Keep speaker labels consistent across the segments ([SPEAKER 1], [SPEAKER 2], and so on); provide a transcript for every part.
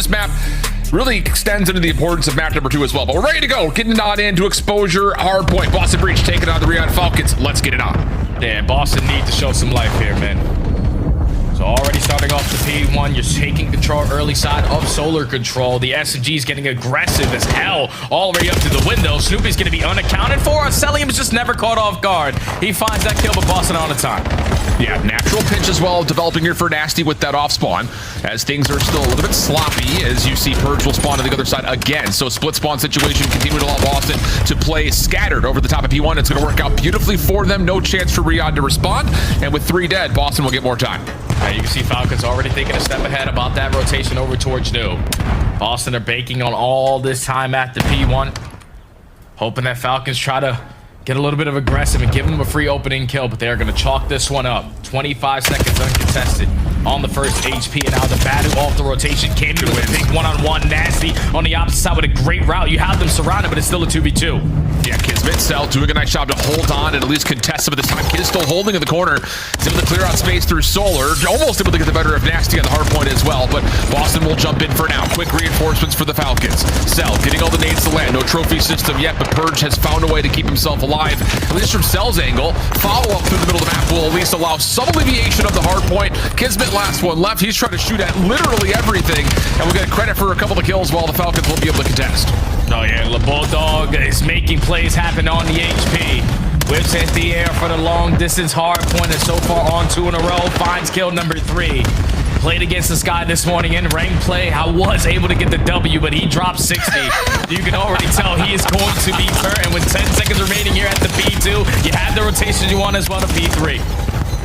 [SPEAKER 1] this map really extends into the importance of map number 2 as well. But we're ready to go. Getting on into exposure. Hardpoint. Boston Breach taking on the Riyadh Falcons. Let's get it on.
[SPEAKER 2] Yeah, Boston need to show some life here, man. So already starting off the P1, you're taking control early side of solar control. The SMG is getting aggressive as hell all the way up to the window. Snoopy's going to be unaccounted for. Celium is just never caught off guard. He finds that kill, but Boston on the time.
[SPEAKER 1] Yeah, natural pinch as well, developing here for Nasty with that off spawn, as things are still a little bit sloppy, as you see Purge will spawn to the other side again. So split spawn situation, continue to allow Boston to play scattered over the top of P1. It's going to work out beautifully for them. No chance for Riyadh to respond, and with 3 dead, Boston will get more time.
[SPEAKER 2] You can see Falcons already thinking a step ahead about that rotation over towards New. Boston are baking on all this time at the P1, hoping that Falcons try to get a little bit of aggressive and give them a free opening kill, but they're going to chalk this one up. 25 seconds uncontested on the first HP, and now the battle off the rotation came to a big one-on-one. Nasty on the opposite side with a great route. You have them surrounded, but it's still a 2v2.
[SPEAKER 1] Yeah, Kismet, Cell doing a nice job to hold on and at least contest some of this time. Kiz still holding in the corner. He's able to clear out space through Solar. Almost able to get the better of Nasty on the hard point as well, but Boston will jump in for now. Quick reinforcements for the Falcons. Cell getting all the nades to land. No trophy system yet, but Purge has found a way to keep himself alive, at least from Cell's angle. Follow-up through the middle of the map will at least allow some alleviation of the hard point. Kismet last one left. He's trying to shoot at literally everything, and we'll get credit for a couple of kills while the Falcons will be able to contest.
[SPEAKER 2] Oh yeah, the Bulldog is making plays happen on the HP. Whips at the air for the long distance hard point, and so far on 2 in a row. Finds kill number 3. Played against the Sky this morning in ranked play. I was able to get the W, but he dropped 60. You can already tell he is going to be turned. And with 10 seconds remaining here at the P2, you have the rotation you want as well to P3.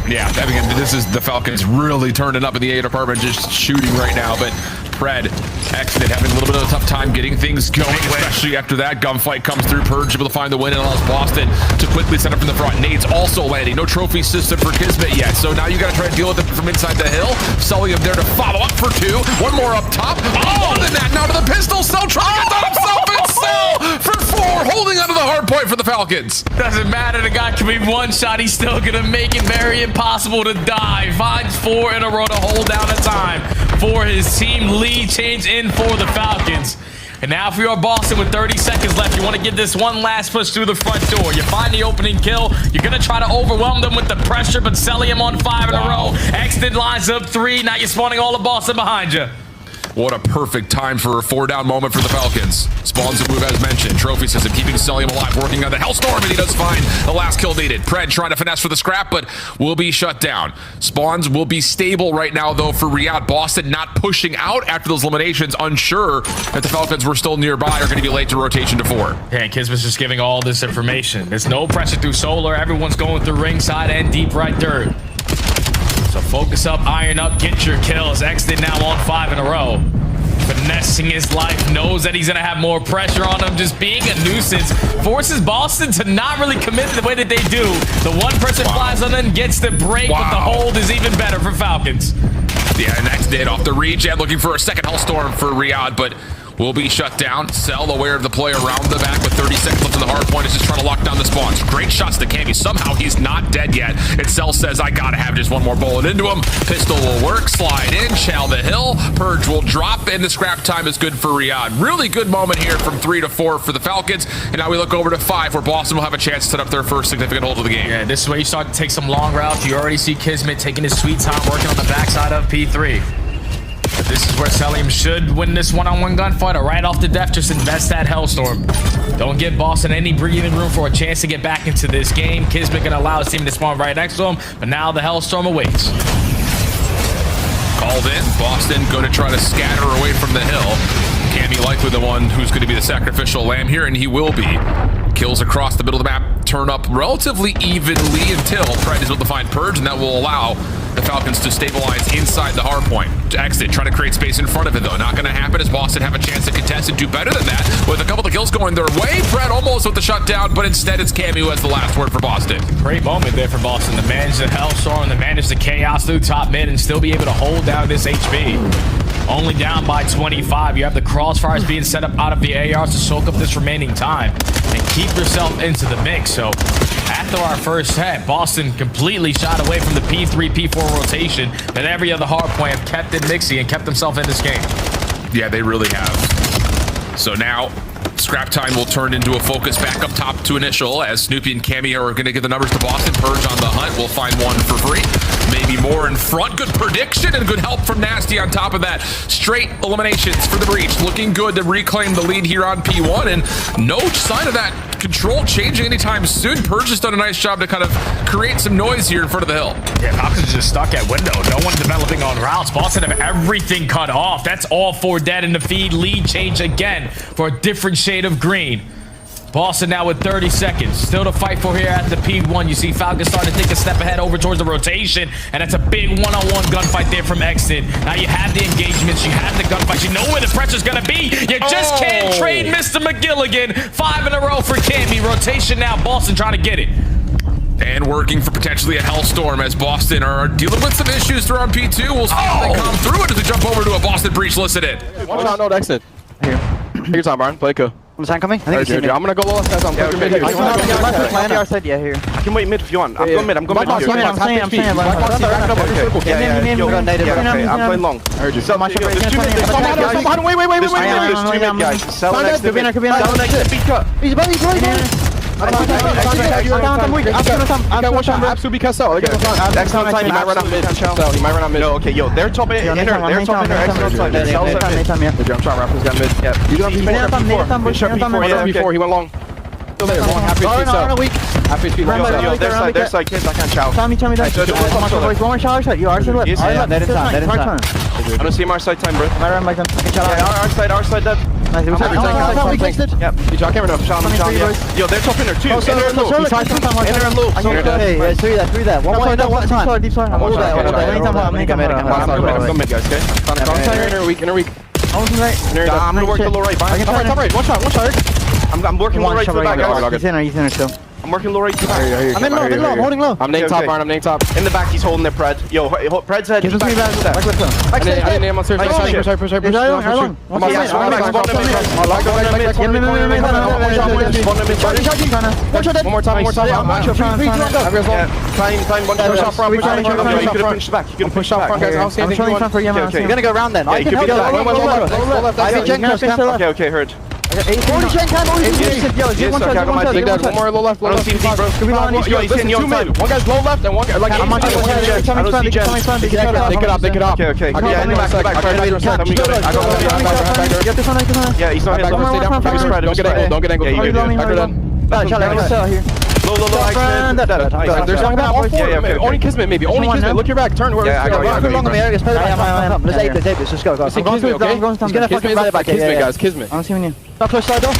[SPEAKER 1] Yeah, I mean, this is the Falcons really turning up in the A department, just shooting right now, but Pred, Exit having a little bit of a tough time getting things going, especially after that gunfight comes through. Purge able to find the win and allows Boston to quickly set up from the front. Nades also landing. No trophy system for Kismet yet, so now you got to try to deal with it from inside the hill. Sully up there to follow up for 2. One more up top. Oh, and that now to the pistol. Cell trying to get that himself, and Cell for 4, holding onto the hard point for the Falcons.
[SPEAKER 2] Doesn't matter. The guy can be one shot. He's still going to make it very impossible to die. Finds 4 in a row to hold down the time for his team. Lead change in for the Falcons. And now for your Boston with 30 seconds left, you want to get this one last push through the front door. You find the opening kill. You're going to try to overwhelm them with the pressure, but Celium on 5 in a row. Exton lines up 3. Now you're spawning all of Boston behind you.
[SPEAKER 1] What a perfect time for a 4-down moment for the Falcons. Spawns a move as mentioned. Trophy system keeping Celium alive, working on the Hellstorm, and he does find the last kill needed. Pred trying to finesse for the scrap, but will be shut down. Spawns will be stable right now, though, for Riyadh. Boston not pushing out after those eliminations, unsure that the Falcons were still nearby, are going to be late to rotation to 4.
[SPEAKER 2] Yeah, Kismet's just giving all this information. There's no pressure through Solar. Everyone's going through ringside and deep right dirt. So focus up, iron up, get your kills. Exton now on 5 in a row. Finessing his life, knows that he's going to have more pressure on him. Just being a nuisance forces Boston to not really commit the way that they do. The one person flies on and gets the break, but the hold is even better for Falcons.
[SPEAKER 1] Yeah, and that's dead off the reach, and looking for a second Hellstorm for Riyadh, but will be shut down. Cell aware of the play around the back with 30 seconds left in the hard point. Is just trying to lock down the spawns. Great shots to Cammy. Somehow he's not dead yet. And Cell says, I gotta have just one more bullet into him. Pistol will work. Slide in. Chow the hill. Purge will drop. And the scrap time is good for Riyadh. Really good moment here from 3 to 4 for the Falcons. And now we look over to 5, where Boston will have a chance to set up their first significant hold of the game.
[SPEAKER 2] Yeah, this is where you start to take some long routes. You already see Kismet taking his sweet time working on the backside of P3. But this is where Celium should win this one-on-one gunfight, or right off the def, just invest that Hellstorm. Don't give Boston any breathing room for a chance to get back into this game. Kismet gonna allow his team to spawn right next to him, but now the Hellstorm awaits.
[SPEAKER 1] Called in. Boston going to try to scatter away from the hill. Cammy likely the one who's going to be the sacrificial lamb here, and he will be. Kills across the middle of the map turn up relatively evenly until Pred is able to find Purge, and that will allow the Falcons to stabilize inside the hard point. To exit, try to create space in front of it, though. Not going to happen, as Boston have a chance to contest and do better than that. With a couple of kills going their way, Pred almost with the shutdown, but instead it's Cammy who has the last word for Boston.
[SPEAKER 2] Great moment there for Boston to manage the Hellstorm, to manage the chaos through top mid, and still be able to hold down this HP. Only down by 25. You have the crossfires being set up out of the ARs to soak up this remaining time and keep yourself into the mix. So after our first set, Boston completely shot away from the P3, P4 rotation that every other hard point have kept it mixy and kept themselves in this game.
[SPEAKER 1] Yeah, they really have. So now, scrap time will turn into a focus back up top to initial as Snoopy and Cammy are going to get the numbers to Boston. Purge on the hunt. We'll find one for free. Maybe more in front. Good prediction and good help from Nasty on top of that. Straight eliminations for the breach. Looking good to reclaim the lead here on P1, and no sign of that control changing anytime soon. Purge has done a nice job to kind of create some noise here in front of the hill.
[SPEAKER 2] Yeah, Falcons just stuck at window. No one developing on routes. Boston have everything cut off. That's all 4 dead in the feed. Lead change again for a different shade of green. Boston now with 30 seconds. Still to fight for here at the P1. You see Falcons starting to take a step ahead over towards the rotation, and that's a big one-on-one gunfight there from Exton. Now you have the engagements, you have the gunfights, you know where the pressure's gonna be. You just can't trade Mr. McGilligan. 5 in a row for Cammy. Rotation now, Boston trying to get it.
[SPEAKER 1] And working for potentially a hellstorm as Boston are dealing with some issues through on P2. We'll see if they come through it as we jump over to a Boston breach listed in.
[SPEAKER 3] One shot, no exit.
[SPEAKER 4] Here.
[SPEAKER 3] Take your time, Byron. Play cool.
[SPEAKER 4] Was that coming? I think
[SPEAKER 3] Dude, I'm gonna go low left as I'm
[SPEAKER 5] okay,
[SPEAKER 3] mid here.
[SPEAKER 5] okay.
[SPEAKER 4] on the outside, yeah, here.
[SPEAKER 5] I can wait mid if you want. I'm going mid. I'm going mid.
[SPEAKER 4] I'm saying. I'm saying.
[SPEAKER 5] I'm playing long.
[SPEAKER 3] I heard you.
[SPEAKER 5] So much. There's 2 mid. There's 2 mid guys.
[SPEAKER 3] Wait.
[SPEAKER 5] There's 2 mid guys. Sell next to mid. Sell next to beat cut.
[SPEAKER 4] He's
[SPEAKER 3] I got one shot. Absolutely cast out.
[SPEAKER 5] Excellent time. He might run out mid.
[SPEAKER 3] He might run out mid.
[SPEAKER 5] No, okay, yo, they're top inner. They're top inner. Excellent time.
[SPEAKER 3] I'm trying Rappers got mid.
[SPEAKER 5] Yeah.
[SPEAKER 3] You got before. He went long. Still there. Long. Half speed.
[SPEAKER 5] Yo, their side kids. I can't chow.
[SPEAKER 4] Tell me that. One more shot. You are still left.
[SPEAKER 5] I don't see him our side time, bro.
[SPEAKER 4] I run like them.
[SPEAKER 5] Yeah, our side dead.
[SPEAKER 4] Yep.
[SPEAKER 5] You shot camera enough. Shot him. Yo, they're top inner too. Inner and low. Inner and low.
[SPEAKER 4] Hey, through that. One time. Deep slide.
[SPEAKER 5] I'm going mid, guys, okay?
[SPEAKER 3] Inner weak.
[SPEAKER 5] I'm gonna work the low right.
[SPEAKER 3] Top right. One shot.
[SPEAKER 5] I'm working low right to the back, guys.
[SPEAKER 4] He's in still.
[SPEAKER 5] I'm working low right to the back.
[SPEAKER 4] I'm in low. I'm holding low.
[SPEAKER 3] I'm name top, Byron. I'm name top.
[SPEAKER 5] In the back, he's holding their Pred. Yo, Pred's head.
[SPEAKER 4] Give us 3 back.
[SPEAKER 3] I didn't name on push. One more time. Push up front, guys.
[SPEAKER 4] I'm showing front for you. You're gonna go around then.
[SPEAKER 5] Yeah, you could be okay, heard.
[SPEAKER 4] 40 chain time.
[SPEAKER 3] One more low left.
[SPEAKER 5] I don't see him deep, bro.
[SPEAKER 3] Listen, 2 mid. One guy's low left and one guy like
[SPEAKER 5] I don't see Jen.
[SPEAKER 3] Pick it up.
[SPEAKER 5] Okay.
[SPEAKER 3] Yeah, in the back.
[SPEAKER 5] Yeah, he's not here.
[SPEAKER 3] Don't get angled.
[SPEAKER 5] Low,
[SPEAKER 3] There's one guy on 4. Only Kismet, maybe. Only Kismet. Look your back. Turn where
[SPEAKER 5] I got you.
[SPEAKER 4] Let's ape this. Go.
[SPEAKER 3] Kismet, okay?
[SPEAKER 4] He's gonna fucking ride back.
[SPEAKER 3] Kismet, guys. Kismet.
[SPEAKER 4] I don't see him in. Stop close side door.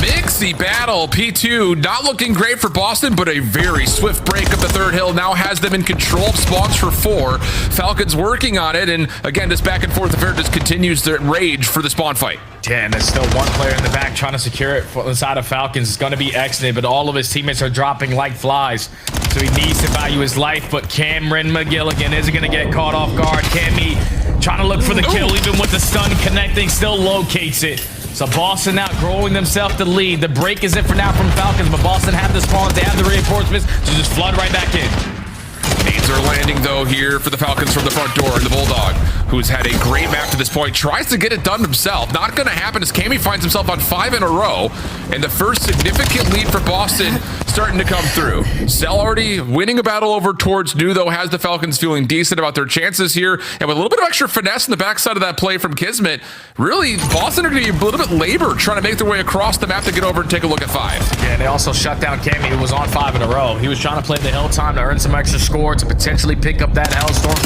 [SPEAKER 1] Mixy battle. P2 not looking great for Boston, but a very swift break of the 3rd hill now has them in control of spawns for 4. Falcons working on it, and again, this back and forth affair just continues to rage for the spawn fight.
[SPEAKER 2] Yeah, and there's still one player in the back trying to secure it for the side of Falcons. It's going to be Exton, but all of his teammates are dropping like flies. So he needs to value his life, but Cameron McGilligan isn't going to get caught off guard. Cammy trying to look for the kill, even with the stun connecting, still locates it. So Boston now growing themselves the lead. The break is it for now from Falcons, but Boston have the spawns, they have the reinforcements, so just flood right back in.
[SPEAKER 1] Nades are landing, though, here for the Falcons from the front door. And the Bulldog, who's had a great map to this point, tries to get it done himself. Not going to happen as Cammy finds himself on 5 in a row. And the first significant lead for Boston starting to come through. Cell already winning a battle over towards New, though, has the Falcons feeling decent about their chances here. And with a little bit of extra finesse in the backside of that play from Kismet, really, Boston are going to be a little bit labored trying to make their way across the map to get over and take a look at 5.
[SPEAKER 2] Yeah, and they also shut down Cammy, who was on 5 in a row. He was trying to play the hill time to earn some extra score, to potentially pick up that Hellstorm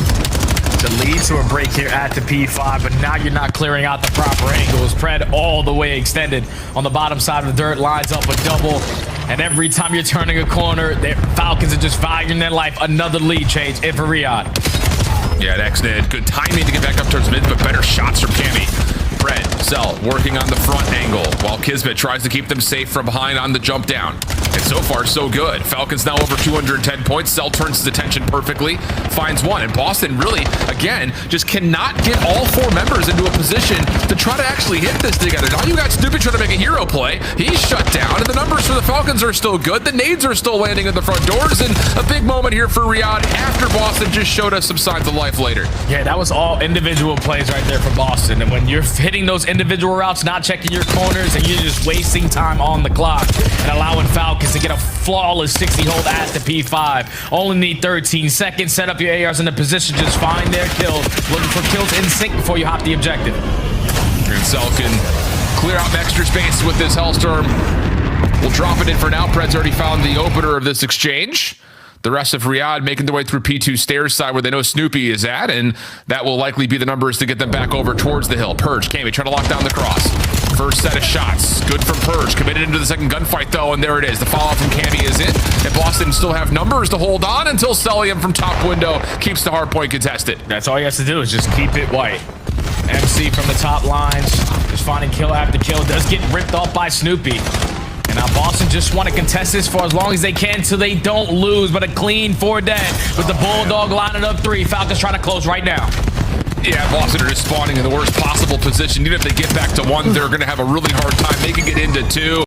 [SPEAKER 2] to lead to a break here at the P5, but now you're not clearing out the proper angles. Pred all the way extended on the bottom side of the dirt, lines up a double, and every time you're turning a corner, the Falcons are just valuing their life. Another lead change in for Riyadh.
[SPEAKER 1] Yeah, Exton, good timing to get back up towards mid, but better shots from Cammy. Pred, Cell working on the front angle while Kismet tries to keep them safe from behind on the jump down. And so far, so good. Falcons now over 210 points. Cell turns his attention perfectly, finds one. And Boston really, again, just cannot get all 4 members into a position to try to actually hit this together. Now you got Snoopy trying to make a hero play. He's shut down, and the numbers for the Falcons are still good. The nades are still landing in the front doors, and a big moment here for Riyadh after Boston just showed us some signs of life later.
[SPEAKER 2] Yeah, that was all individual plays right there for Boston. And when you're hitting those individual routes, not checking your corners, and you're just wasting time on the clock and allowing Falcons to get a flawless 60 hold at the P5. Only need 13 seconds. Set up your ARs in a position, just find their kills. Looking for kills in sync before you hop the objective.
[SPEAKER 1] And Cell can clear out extra space with this Hellstorm. We'll drop it in for now. Pred's already found the opener of this exchange. The rest of Riyadh making their way through P2 stairs side where they know Snoopy is at, and that will likely be the numbers to get them back over towards the hill. Purge, Kami trying to lock down the cross. First set of shots, good from Purge. Committed into the second gunfight though, and there it is. The follow-up from Kami is in, and Boston still have numbers to hold on until Celium from top window keeps the hardpoint contested.
[SPEAKER 2] That's all he has to do is just keep it white. MC from the top lines, just finding kill after kill. Does get ripped off by Snoopy. And now Boston just want to contest this for as long as they can so they don't lose, but a clean 4 dead with the Bulldog lining up 3. Falcons trying to close right now.
[SPEAKER 1] Yeah, Boston are just spawning in the worst possible position. Even if they get back to 1, they're going to have a really hard time making it into 2.